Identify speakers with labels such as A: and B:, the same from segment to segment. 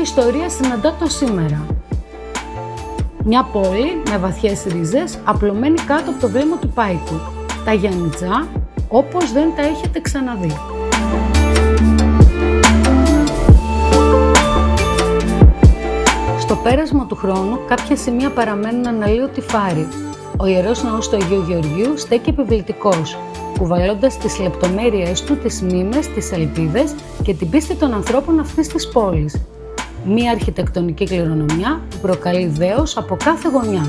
A: ιστορία συναντά το σήμερα. Μια πόλη με βαθιές ρίζες, απλωμένη κάτω από το βλέμμα του Πάικου. Τα Γιαννιτσά, όπως δεν τα έχετε ξαναδεί. Στο πέρασμα του χρόνου, κάποια σημεία παραμένουν αναλύωτη φάρη. Ο Ιερός Ναός του Αγίου Γεωργίου στέκει επιβλητικός, κουβαλώντας τις λεπτομέρειές του, τις μνήμες, τις ελπίδες και την πίστη των ανθρώπων αυτής της πόλης. Μία αρχιτεκτονική κληρονομιά που προκαλεί δέος από κάθε γωνιά.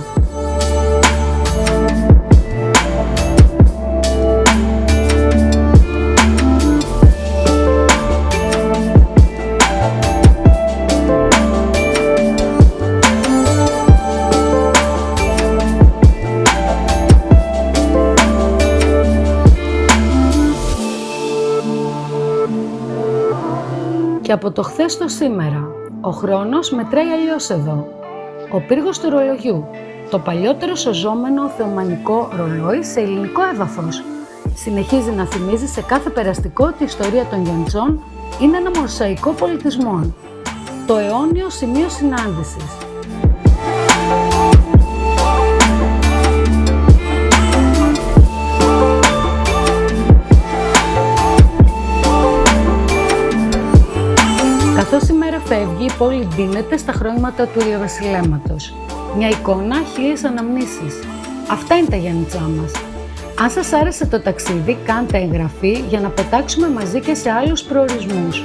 A: Και από το χθες στο σήμερα, ο χρόνος μετράει αλλιώς εδώ. Ο πύργος του ρολογιού, το παλιότερο σωζόμενο θεομανικό ρολόι σε ελληνικό έδαφος, συνεχίζει να θυμίζει σε κάθε περαστικό ότι η ιστορία των Γιαννιτσών είναι ένα μοσαϊκό πολιτισμών, το αιώνιο σημείο συνάντησης. Καθώς η μέρα φεύγει, η πόλη ντύνεται στα χρώματα του ηλιοβασιλέματος. Μια εικόνα, χίλιες αναμνήσεις. Αυτά είναι τα Γιαννιτσά μας. Αν σας άρεσε το ταξίδι, κάντε εγγραφή για να πετάξουμε μαζί και σε άλλους προορισμούς.